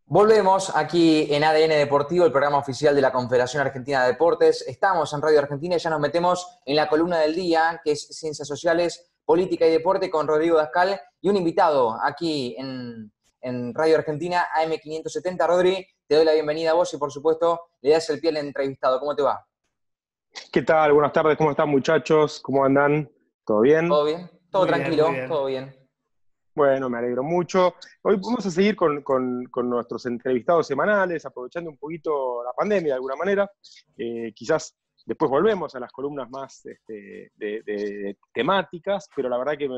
Volvemos aquí en ADN Deportivo, el programa oficial de la Confederación Argentina de Deportes. Estamos en Radio Argentina y ya nos metemos en la columna del día, que es Ciencias Sociales, Política y Deporte, con Rodrigo Dascal y un invitado aquí en Radio Argentina, AM570. Rodri, te doy la bienvenida a vos y, por supuesto, le das el pie al entrevistado. ¿Cómo te va? ¿Qué tal? Buenas tardes, ¿cómo están, muchachos? ¿Cómo andan? ¿Todo bien? ¿Todo bien? Todo Muy bien, muy tranquilo, bien. todo bien. Bueno, me alegro mucho. Hoy vamos a seguir con nuestros entrevistados semanales, aprovechando un poquito la pandemia de alguna manera. Quizás después volvemos a las columnas más de temáticas, pero la verdad que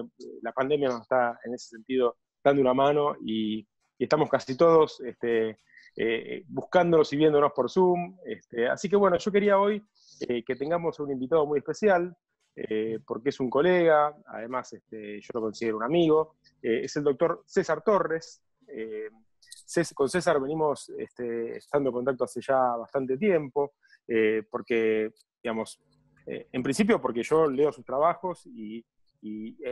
la pandemia nos está en ese sentido dando una mano y estamos casi todos buscándonos y viéndonos por Zoom. Así que bueno, yo quería hoy que tengamos un invitado muy especial, porque es un colega, además yo lo considero un amigo. Es el doctor César Torres. Con César venimos estando en contacto hace ya bastante tiempo, porque, digamos, en principio porque yo leo sus trabajos e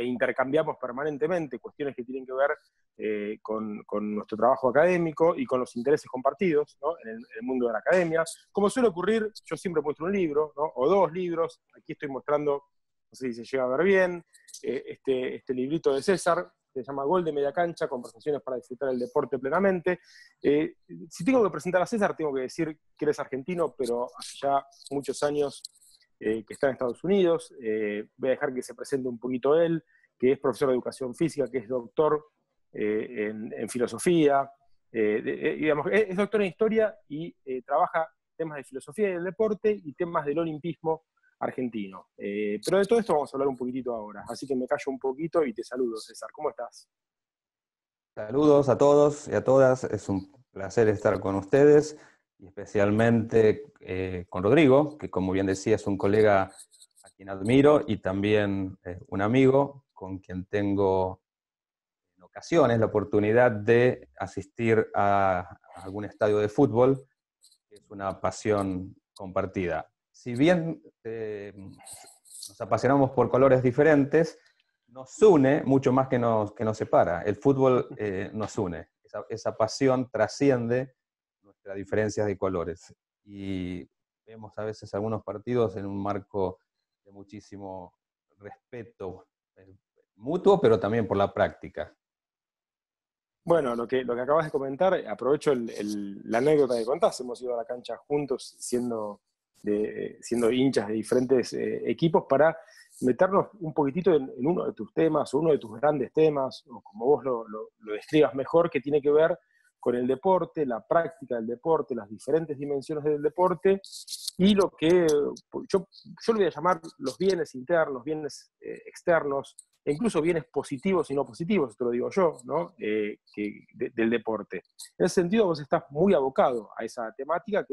intercambiamos permanentemente cuestiones que tienen que ver con nuestro trabajo académico y con los intereses compartidos, ¿no? en el mundo de la academia. Como suele ocurrir, yo siempre muestro un libro, ¿no? O dos libros. Aquí estoy mostrando, no sé si se llega a ver bien, este librito de César, que se llama Gol de Media Cancha, conversaciones para disfrutar el deporte plenamente. Si tengo que presentar a César, tengo que decir que él es argentino, pero hace ya muchos años que está en Estados Unidos. Voy a dejar que se presente un poquito él, que es profesor de educación física, que es doctor en filosofía, digamos, es doctor en historia y trabaja temas de filosofía y del deporte y temas del olimpismo argentino. Pero de todo esto vamos a hablar un poquitito ahora, así que me callo un poquito y te saludo, César. ¿Cómo estás? Saludos a todos y a todas, es un placer estar con ustedes y especialmente con Rodrigo, que como bien decía es un colega a quien admiro y también un amigo con quien tengo en ocasiones la oportunidad de asistir a algún estadio de fútbol, que es una pasión compartida. Si bien nos apasionamos por colores diferentes, nos une mucho más que nos separa. El fútbol nos une. Esa pasión trasciende nuestras diferencias de colores. Y vemos a veces algunos partidos en un marco de muchísimo respeto mutuo, pero también por la práctica. Bueno, lo que acabas de comentar, aprovecho la anécdota que contás. Hemos ido a la cancha juntos siendo hinchas de diferentes equipos para meternos un poquitito en uno de tus temas, o uno de tus grandes temas, o como vos lo describas mejor, que tiene que ver con el deporte, la práctica del deporte, las diferentes dimensiones del deporte, y lo que yo le voy a llamar los bienes internos, bienes externos, e incluso bienes positivos y no positivos, esto lo digo yo, ¿no? Del deporte. En ese sentido, vos estás muy abocado a esa temática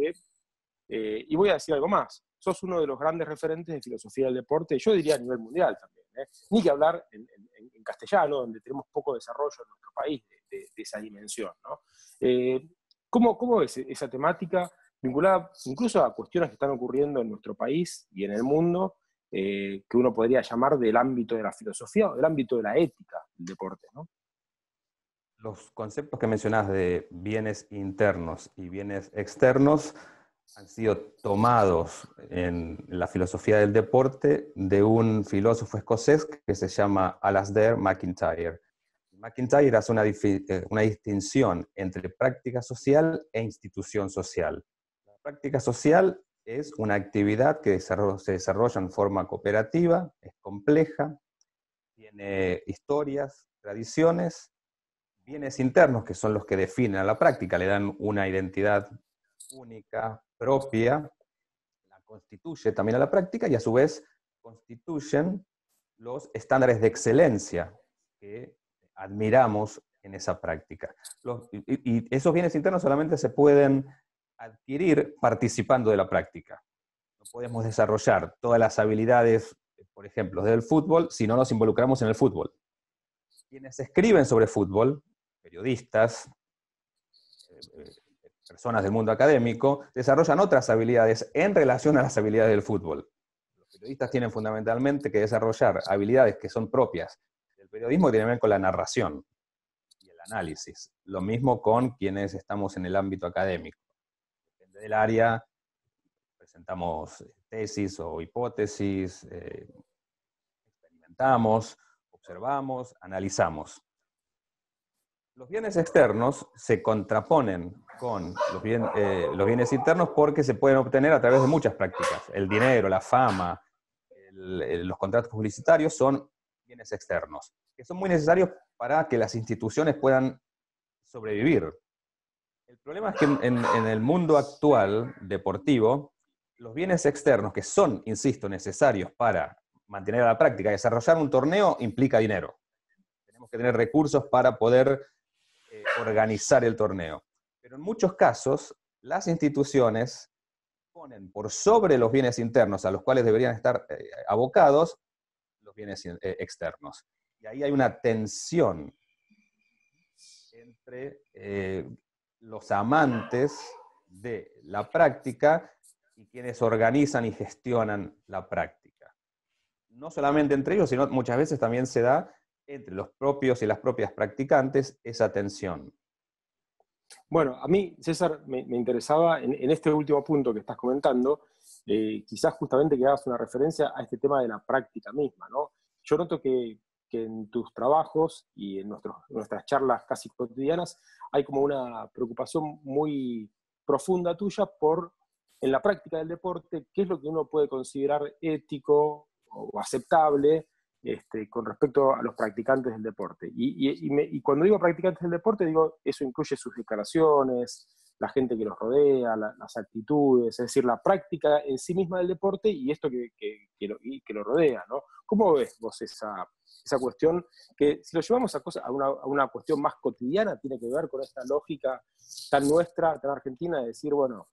y voy a decir algo más, sos uno de los grandes referentes de filosofía del deporte, yo diría a nivel mundial también, ni que hablar en castellano, donde tenemos poco desarrollo en nuestro país de esa dimensión, ¿no? ¿Cómo ves esa temática vinculada incluso a cuestiones que están ocurriendo en nuestro país y en el mundo, que uno podría llamar del ámbito de la filosofía o del ámbito de la ética del deporte, ¿no? Los conceptos que mencionás de bienes internos y bienes externos han sido tomados en la filosofía del deporte de un filósofo escocés que se llama Alasdair MacIntyre. MacIntyre hace una distinción entre práctica social e institución social. La práctica social es una actividad que se desarrolla en forma cooperativa, es compleja, tiene historias, tradiciones, bienes internos que son los que definen a la práctica, le dan una identidad única, propia, la constituye también a la práctica y a su vez constituyen los estándares de excelencia que admiramos en esa práctica. Y esos bienes internos solamente se pueden adquirir participando de la práctica. No podemos desarrollar todas las habilidades, por ejemplo, del fútbol si no nos involucramos en el fútbol. Quienes escriben sobre fútbol, periodistas, personas del mundo académico, desarrollan otras habilidades en relación a las habilidades del fútbol. Los periodistas tienen fundamentalmente que desarrollar habilidades que son propias del periodismo, que tienen que ver con la narración. Y análisis. Lo mismo con quienes estamos en el ámbito académico. Depende del área, presentamos tesis o hipótesis, experimentamos, observamos, analizamos. Los bienes externos se contraponen con los bienes internos porque se pueden obtener a través de muchas prácticas. El dinero, la fama, los contratos publicitarios son bienes externos, que son muy necesarios para que las instituciones puedan sobrevivir. El problema es que en el mundo actual deportivo, los bienes externos, que son, insisto, necesarios para mantener a la práctica, desarrollar un torneo implica dinero. Tenemos que tener recursos para poder organizar el torneo. Pero en muchos casos, las instituciones ponen por sobre los bienes internos a los cuales deberían estar abocados los bienes externos. Y ahí hay una tensión entre los amantes de la práctica y quienes organizan y gestionan la práctica. No solamente entre ellos, sino muchas veces también se da entre los propios y las propias practicantes esa tensión. Bueno, a mí, César, me interesaba en este último punto que estás comentando, quizás justamente que hagas una referencia a este tema de la práctica misma, ¿no? Yo noto que en tus trabajos y en nuestras charlas casi cotidianas hay como una preocupación muy profunda tuya por, en la práctica del deporte, qué es lo que uno puede considerar ético o aceptable con respecto a los practicantes del deporte. Y cuando digo practicantes del deporte, digo, eso incluye sus declaraciones, la gente que los rodea, las actitudes, es decir, la práctica en sí misma del deporte y esto que lo rodea, ¿no? ¿Cómo ves vos esa cuestión que, si lo llevamos a una cuestión más cotidiana, tiene que ver con esta lógica tan nuestra, tan argentina, de decir, bueno,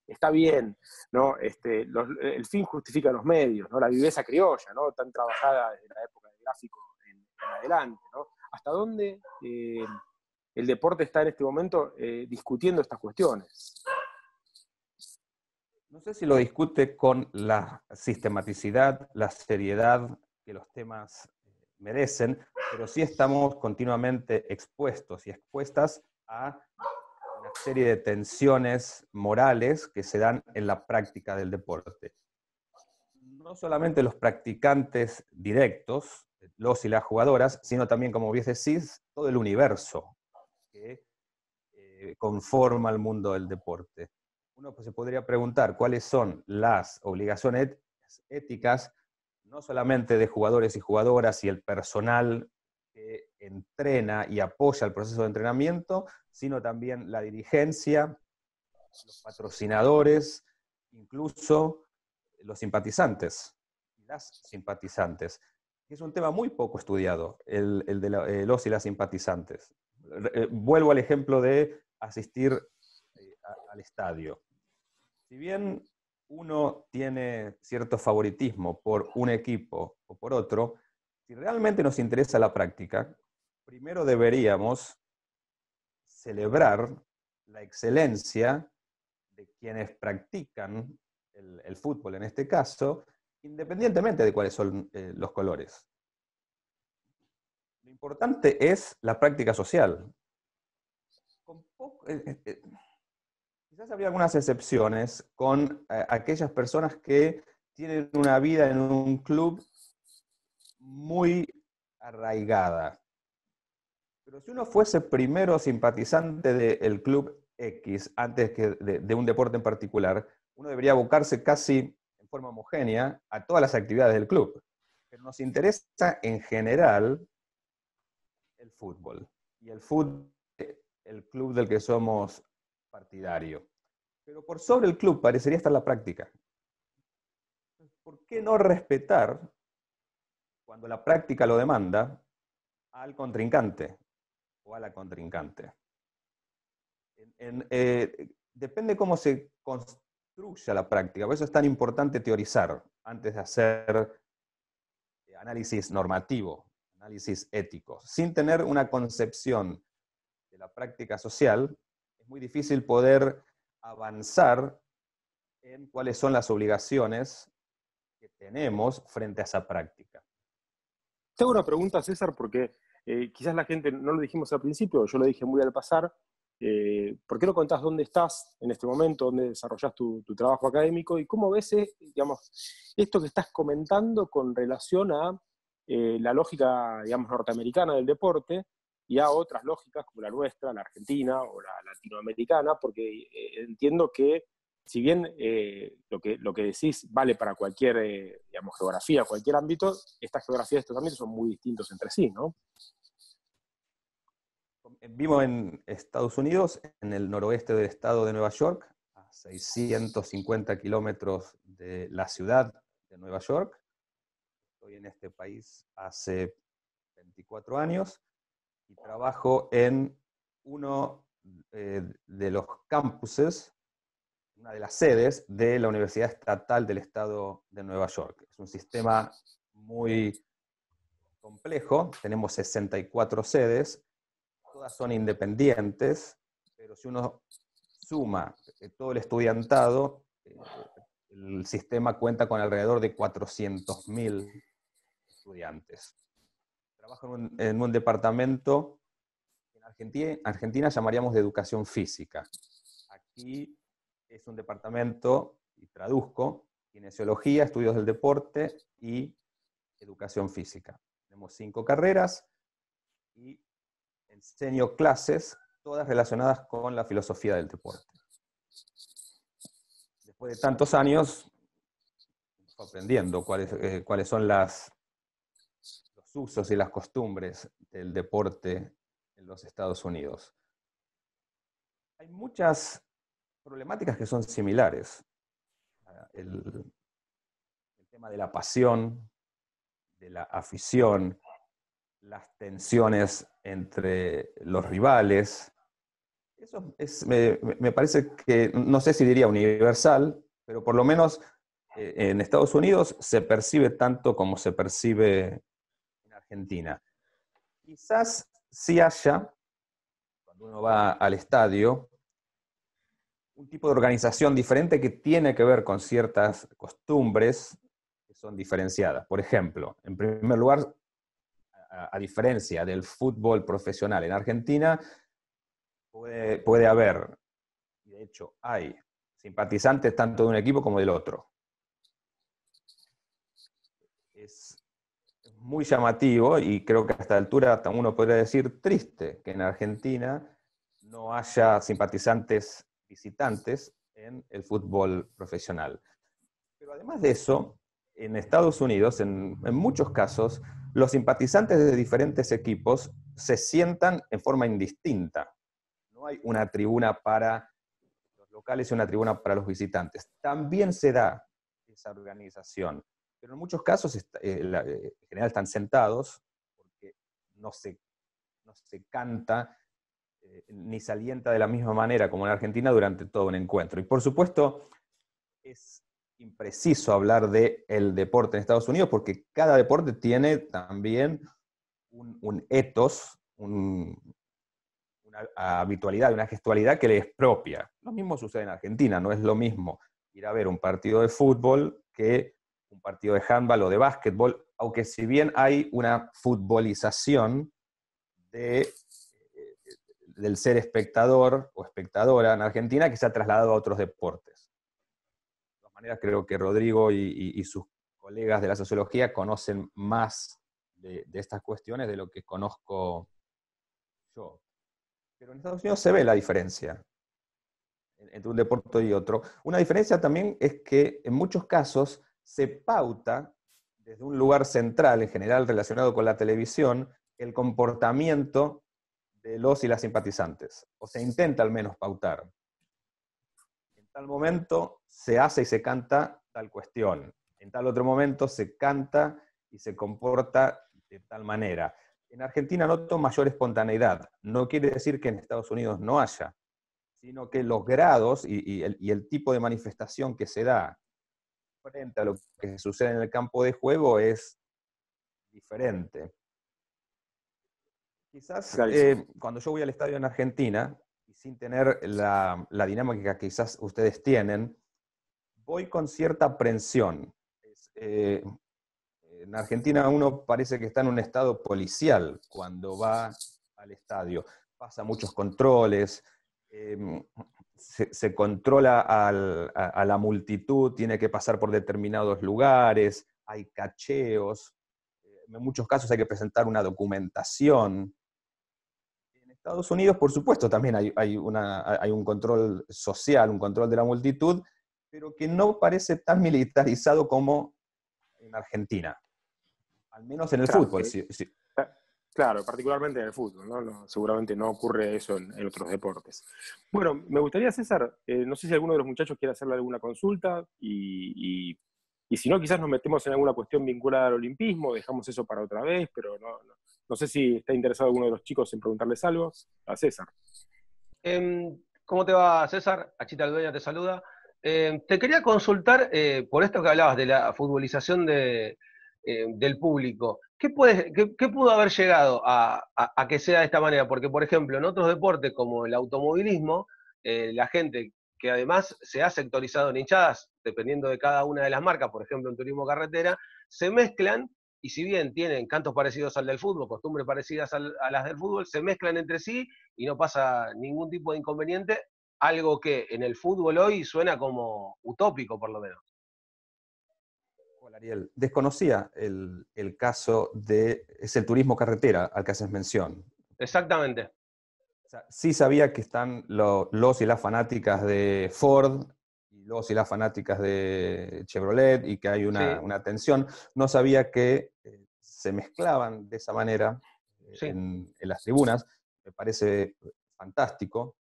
está bien, ¿no? El fin justifica los medios, ¿no? La viveza criolla, ¿no? Tan trabajada desde la época del gráfico en adelante, ¿no? ¿Hasta dónde el deporte está en este momento discutiendo estas cuestiones? No sé si lo discute con la sistematicidad, la seriedad que los temas merecen, pero sí estamos continuamente expuestos y expuestas a una serie de tensiones morales que se dan en la práctica del deporte. No solamente los practicantes directos, los y las jugadoras, sino también, como bien decís, todo el universo que conforma el mundo del deporte. Uno pues, se podría preguntar cuáles son las obligaciones éticas, no solamente de jugadores y jugadoras y el personal que entrena y apoya el proceso de entrenamiento, sino también la dirigencia, los patrocinadores, incluso los simpatizantes y las simpatizantes. Es un tema muy poco estudiado, el de los y las simpatizantes. Vuelvo al ejemplo de asistir al estadio. Si bien uno tiene cierto favoritismo por un equipo o por otro, si realmente nos interesa la práctica, primero deberíamos celebrar la excelencia de quienes practican el fútbol en este caso, independientemente de cuáles son los colores. Lo importante es la práctica social. Quizás habría algunas excepciones con aquellas personas que tienen una vida en un club muy arraigada. Pero si uno fuese primero simpatizante del club X antes que de un deporte en particular, uno debería abocarse casi en forma homogénea a todas las actividades del club. Pero nos interesa en general el fútbol. Y el fútbol es el club del que somos partidario. Pero por sobre el club parecería estar la práctica. ¿Por qué no respetar, cuando la práctica lo demanda, al contrincante o a la contrincante? Depende cómo se construya la práctica. Por eso es tan importante teorizar antes de hacer análisis normativo, análisis ético. Sin tener una concepción de la práctica social, es muy difícil poder avanzar en cuáles son las obligaciones que tenemos frente a esa práctica. Tengo una pregunta, César, porque quizás la gente, no lo dijimos al principio, yo lo dije muy al pasar, ¿por qué no contás dónde estás en este momento, dónde desarrollás tu trabajo académico y cómo ves, digamos, esto que estás comentando con relación a la lógica, digamos, norteamericana del deporte y a otras lógicas como la nuestra, la argentina o la latinoamericana, porque entiendo que si bien lo que decís vale para cualquier, digamos, geografía, cualquier ámbito, estas geografías de estos ámbitos son muy distintos entre sí, ¿no? Vivo en Estados Unidos, en el noroeste del estado de Nueva York, a 650 kilómetros de la ciudad de Nueva York. Estoy en este país hace 24 años y trabajo en uno de los campuses, una de las sedes de la Universidad Estatal del Estado de Nueva York. Es un sistema muy complejo, tenemos 64 sedes, todas son independientes, pero si uno suma todo el estudiantado, el sistema cuenta con alrededor de 400.000 estudiantes. Trabajo en un departamento que en Argentina llamaríamos de educación física. Aquí es un departamento, y traduzco, kinesiología, estudios del deporte y educación física. Tenemos 5 carreras y enseño clases, todas relacionadas con la filosofía del deporte. Después de tantos años, aprendiendo cuáles son los usos y las costumbres del deporte en los Estados Unidos. Hay muchas problemáticas que son similares. El tema de la pasión, de la afición, las tensiones entre los rivales. Eso me parece que, no sé si diría universal, pero por lo menos en Estados Unidos se percibe tanto como se percibe en Argentina. Quizás sí haya, cuando uno va al estadio, un tipo de organización diferente que tiene que ver con ciertas costumbres que son diferenciadas. Por ejemplo, en primer lugar, a diferencia del fútbol profesional en Argentina, puede haber, y de hecho hay, simpatizantes tanto de un equipo como del otro. Es muy llamativo y creo que a esta altura uno podría decir triste que en Argentina no haya simpatizantes visitantes en el fútbol profesional. Pero además de eso, en Estados Unidos, en muchos casos, los simpatizantes de diferentes equipos se sientan en forma indistinta. No hay una tribuna para los locales y una tribuna para los visitantes. También se da esa organización, pero en muchos casos en general están sentados porque no se canta ni se alienta de la misma manera como en Argentina durante todo un encuentro. Y por supuesto, es impreciso hablar del deporte en Estados Unidos porque cada deporte tiene también un ethos, una habitualidad, una gestualidad que le es propia. Lo mismo sucede en Argentina, no es lo mismo ir a ver un partido de fútbol que un partido de handball o de básquetbol, aunque si bien hay una futbolización del ser espectador o espectadora en Argentina que se ha trasladado a otros deportes. De todas maneras, creo que Rodrigo y sus colegas de la sociología conocen más de estas cuestiones de lo que conozco yo. Pero en Estados Unidos se ve la diferencia entre un deporte y otro. Una diferencia también es que en muchos casos se pauta desde un lugar central, en general relacionado con la televisión, el comportamiento de los y las simpatizantes, o se intenta al menos pautar. En tal momento se hace y se canta tal cuestión, en tal otro momento se canta y se comporta de tal manera. En Argentina noto mayor espontaneidad, no quiere decir que en Estados Unidos no haya, sino que los grados y el tipo de manifestación que se da frente a lo que sucede en el campo de juego es diferente. Quizás cuando yo voy al estadio en Argentina, y sin tener la dinámica que quizás ustedes tienen, voy con cierta aprensión. En Argentina uno parece que está en un estado policial cuando va al estadio. Pasa muchos controles, se controla a la multitud, tiene que pasar por determinados lugares, hay cacheos, en muchos casos hay que presentar una documentación. En Estados Unidos, por supuesto, también hay un control social, un control de la multitud, pero que no parece tan militarizado como en Argentina, al menos en el Claro, fútbol. Sí. claro, particularmente en el fútbol, ¿no? Seguramente no ocurre eso en otros deportes. Bueno, me gustaría, César, no sé si alguno de los muchachos quiere hacerle alguna consulta y si no, quizás nos metemos en alguna cuestión vinculada al olimpismo, dejamos eso para otra vez, pero no sé si está interesado alguno de los chicos en preguntarles algo. A César. ¿Cómo te va, César? Achita Aldueña te saluda. Te quería consultar por esto que hablabas de la futbolización del público. ¿Qué pudo haber llegado a que sea de esta manera? Porque, por ejemplo, en otros deportes como el automovilismo, la gente que además se ha sectorizado en hinchadas, dependiendo de cada una de las marcas, por ejemplo en turismo carretera, se mezclan y si bien tienen cantos parecidos al del fútbol, costumbres parecidas a las del fútbol, se mezclan entre sí y no pasa ningún tipo de inconveniente, algo que en el fútbol hoy suena como utópico, por lo menos. Hola, Ariel. Desconocía el caso es el turismo carretera al que haces mención. Exactamente. O sea, sí sabía que están los y las fanáticas de Ford, y los y las fanáticas de Chevrolet, y que hay una tensión. No sabía que se mezclaban de esa manera en las tribunas. Me parece fantástico.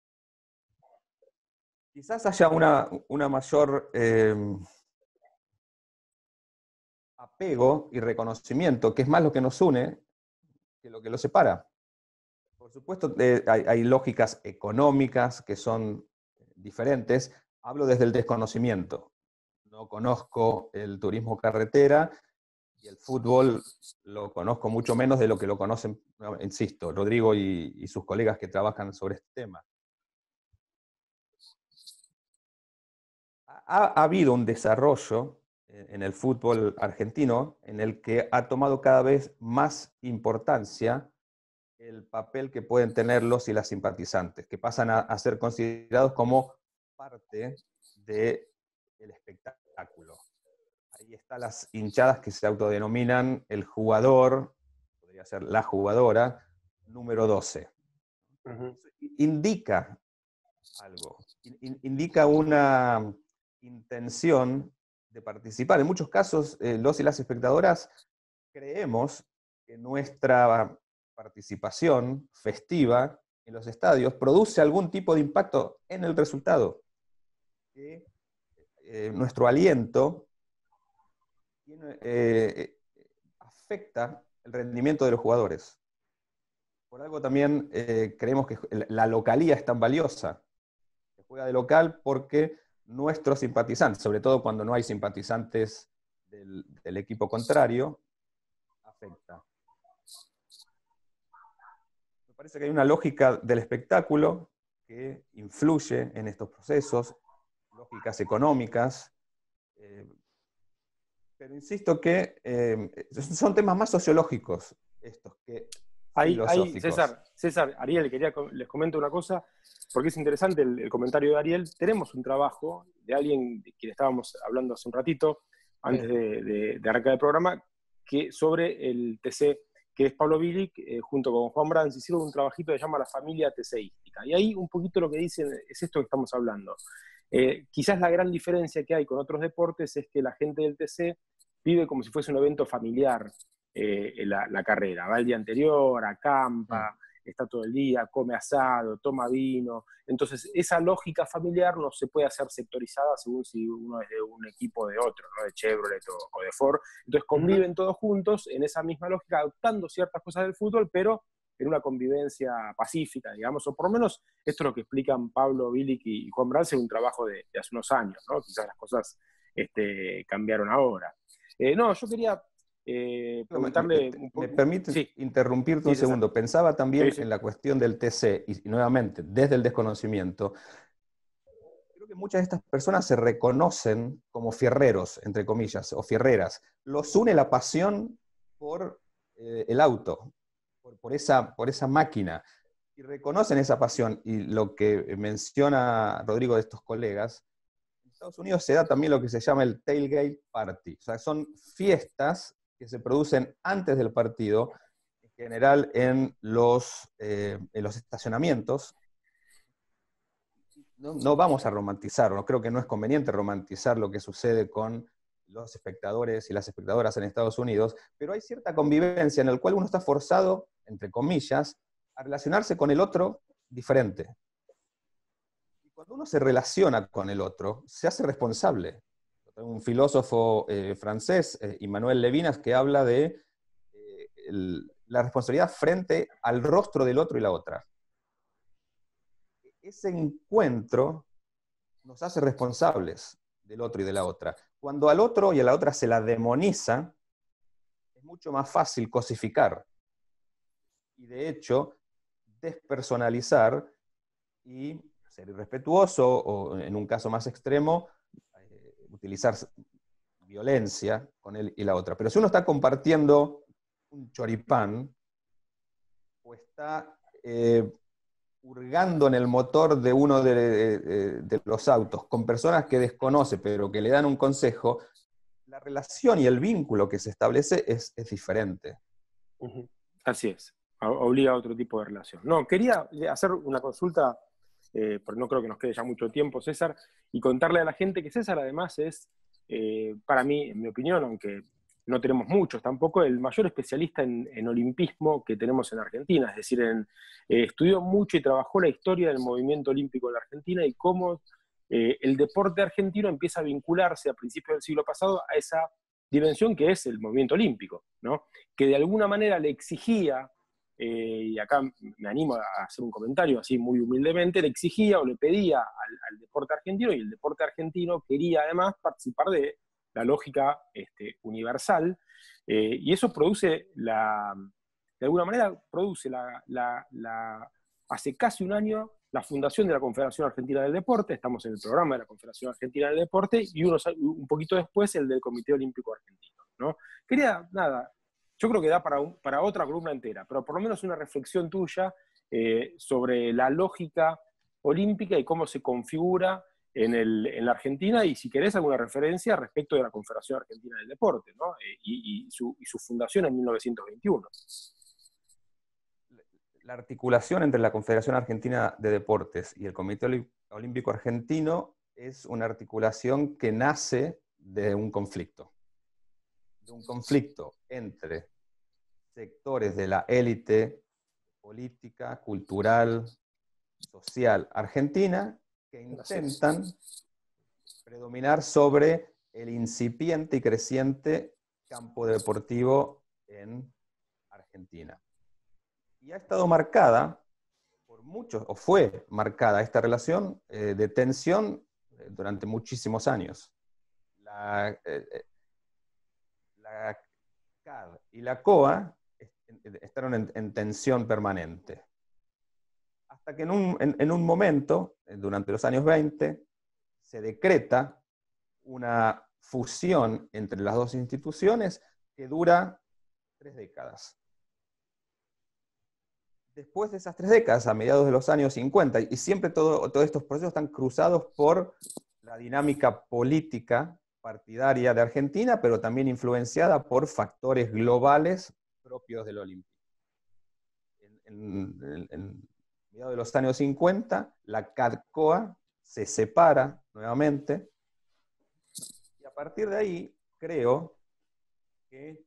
Quizás haya una mayor apego y reconocimiento, que es más lo que nos une que lo que lo separa. Por supuesto, hay lógicas económicas que son diferentes. Hablo desde el desconocimiento. No conozco el turismo carretera y el fútbol lo conozco mucho menos de lo que lo conocen, insisto, Rodrigo y sus colegas que trabajan sobre este tema. Ha habido un desarrollo en el fútbol argentino en el que ha tomado cada vez más importancia el papel que pueden tener los y las simpatizantes, que pasan a ser considerados como parte del espectáculo. Ahí están las hinchadas que se autodenominan el jugador, podría ser la jugadora, número 12. Uh-huh. Indica algo, indica una intención de participar. En muchos casos, los y las espectadoras creemos que nuestra participación festiva en los estadios produce algún tipo de impacto en el resultado. Que nuestro aliento afecta el rendimiento de los jugadores. Por algo también creemos que la localía es tan valiosa. Se juega de local porque nuestros simpatizantes, sobre todo cuando no hay simpatizantes del equipo contrario, afecta. Me parece que hay una lógica del espectáculo que influye en estos procesos, lógicas económicas, pero insisto que son temas más sociológicos estos que filosóficos. César, Ariel, les comento una cosa, porque es interesante el comentario de Ariel. Tenemos un trabajo de alguien de quien estábamos hablando hace un ratito, antes de arrancar el programa, sobre el TC, que es Pablo Bilic, junto con Juan Brands, hicieron un trabajito que se llama La Familia TCística. Y ahí un poquito lo que dicen es esto que estamos hablando. Quizás la gran diferencia que hay con otros deportes es que la gente del TC vive como si fuese un evento familiar la carrera. Va el día anterior, acampa, está todo el día, come asado, toma vino. Entonces, esa lógica familiar no se puede hacer sectorizada según si uno es de un equipo o de otro, ¿no? De Chevrolet o de Ford. Entonces, conviven todos juntos en esa misma lógica, adoptando ciertas cosas del fútbol, pero en una convivencia pacífica, digamos, o por lo menos esto es lo que explican Pablo Bilic y Juan Brands en un trabajo de hace unos años, ¿no? Quizás las cosas cambiaron ahora. Yo quería comentarle un poco. ¿Me permite interrumpirte un segundo? Pensaba también en la cuestión del TC, y nuevamente, desde el desconocimiento. Creo creo que muchas de estas personas se reconocen como fierreros, entre comillas, o fierreras. Los une la pasión por el auto, por esa máquina, y reconocen esa pasión. Y lo que menciona Rodrigo de estos colegas, en Estados Unidos se da también lo que se llama el tailgate party. O sea, son fiestas que se producen antes del partido, en general en los estacionamientos. No vamos a romantizar, no creo que no es conveniente romantizar lo que sucede con los espectadores y las espectadoras en Estados Unidos, pero hay cierta convivencia en la cual uno está forzado, entre comillas, a relacionarse con el otro diferente. Y cuando uno se relaciona con el otro, se hace responsable. Un filósofo francés, Emmanuel Levinas, que habla de la responsabilidad frente al rostro del otro y la otra. Ese encuentro nos hace responsables del otro y de la otra. Cuando al otro y a la otra se la demoniza, es mucho más fácil cosificar. Y de hecho, despersonalizar y ser irrespetuoso, o en un caso más extremo, utilizar violencia con él y la otra. Pero si uno está compartiendo un choripán, o está hurgando en el motor de uno de los autos, con personas que desconoce, pero que le dan un consejo, la relación y el vínculo que se establece es diferente. Así es, obliga a otro tipo de relación. No, quería hacer una consulta, porque no creo que nos quede ya mucho tiempo, César, y contarle a la gente que César además es, para mí, en mi opinión, aunque no tenemos muchos tampoco, el mayor especialista en olimpismo que tenemos en Argentina, es decir, estudió mucho y trabajó la historia del movimiento olímpico en la Argentina y cómo el deporte argentino empieza a vincularse a principios del siglo pasado a esa dimensión que es el movimiento olímpico, ¿no? Que de alguna manera le exigía, y acá me animo a hacer un comentario así muy humildemente, le exigía o le pedía al deporte argentino, y el deporte argentino quería además participar de la lógica universal, y eso produce de alguna manera produce hace casi un año la fundación de la Confederación Argentina del Deporte. Estamos en el programa de la Confederación Argentina del Deporte, y un poquito después el del Comité Olímpico Argentino, ¿no? Quería, nada, yo creo que da para otra columna entera, pero por lo menos una reflexión tuya sobre la lógica olímpica y cómo se configura en la Argentina, y si querés alguna referencia respecto de la Confederación Argentina del Deporte, ¿no? Y su fundación en 1921. La articulación entre la Confederación Argentina de Deportes y el Comité Olímpico Argentino es una articulación que nace de un conflicto entre sectores de la élite política, cultural, social argentina, que intentan predominar sobre el incipiente y creciente campo deportivo en Argentina. Y ha estado marcada por muchos, o fue marcada esta relación de tensión durante muchísimos años. La CAD y la COA estaban en tensión permanente. Hasta que en un momento, durante los años 20, se decreta una fusión entre las dos instituciones que dura 3 décadas. Después de esas 3 décadas, a mediados de los años 50, y siempre todos estos procesos están cruzados por la dinámica política partidaria de Argentina, pero también influenciada por factores globales propios del olimpismo. En mediados de los años 50, la CAD-COA se separa nuevamente, y a partir de ahí creo que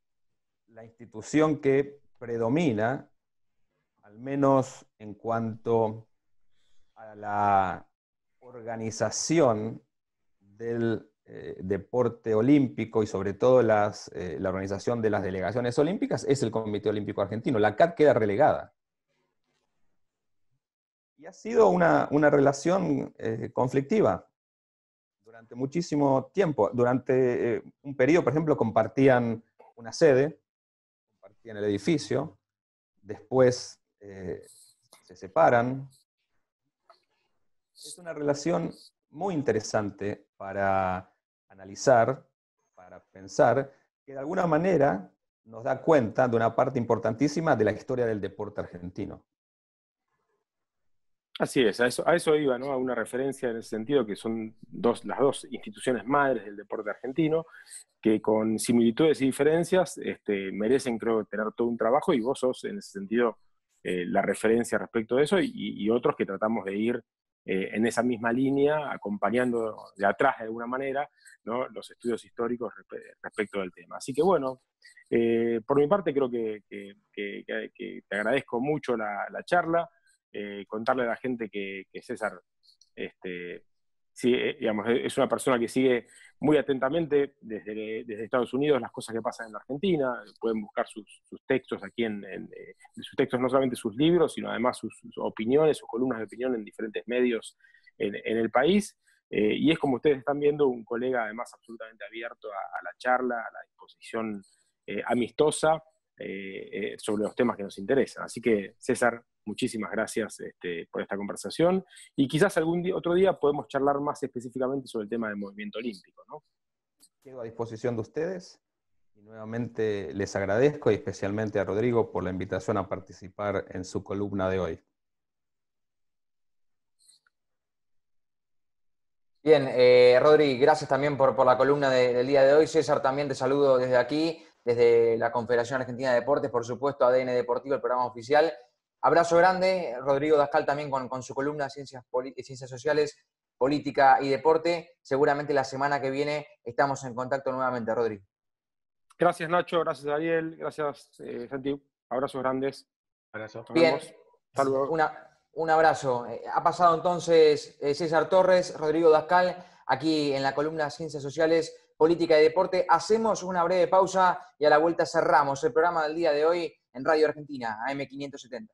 la institución que predomina, al menos en cuanto a la organización del deporte olímpico y sobre todo la organización de las delegaciones olímpicas, es el Comité Olímpico Argentino. La CAD queda relegada. Y ha sido una relación conflictiva durante muchísimo tiempo. Durante un periodo, por ejemplo, compartían una sede, compartían el edificio, después se separan. Es una relación muy interesante para analizar, para pensar, que de alguna manera nos da cuenta de una parte importantísima de la historia del deporte argentino. Así es, a eso iba, ¿no? A una referencia en ese sentido, que son las dos instituciones madres del deporte argentino, que con similitudes y diferencias merecen, creo, tener todo un trabajo, y vos sos, en ese sentido, la referencia respecto de eso, y otros que tratamos de ir en esa misma línea, acompañando de atrás de alguna manera, ¿no?, los estudios históricos respecto del tema. Así que bueno, por mi parte creo que te agradezco mucho la charla. Contarle a la gente que César sí, digamos, es una persona que sigue muy atentamente desde Estados Unidos las cosas que pasan en la Argentina. Pueden buscar sus textos aquí, sus textos, no solamente sus libros, sino además sus opiniones, sus columnas de opinión en diferentes medios en el país. Y es, como ustedes están viendo, un colega además absolutamente abierto a la charla, a la disposición amistosa sobre los temas que nos interesan. Así que, César, muchísimas gracias por esta conversación, y quizás otro día podemos charlar más específicamente sobre el tema del movimiento olímpico, ¿no? Quedo a disposición de ustedes y nuevamente les agradezco, y especialmente a Rodrigo, por la invitación a participar en su columna de hoy. Bien, Rodri, gracias también por la columna del día de hoy. César, también te saludo desde aquí, desde la Confederación Argentina de Deportes, por supuesto, ADN Deportivo, el programa oficial. Abrazo grande, Rodrigo Dascal también con su columna Ciencias Sociales, Política y Deporte. Seguramente la semana que viene estamos en contacto nuevamente, Rodri. Gracias, Nacho, gracias, Ariel, gracias, Santi. Abrazos grandes. Abrazo. Bien, Hasta luego. Un abrazo. Ha pasado entonces César Torres, Rodrigo Dascal, aquí en la columna Ciencias Sociales, Política y Deporte. Hacemos una breve pausa y a la vuelta cerramos el programa del día de hoy en Radio Argentina, AM 570.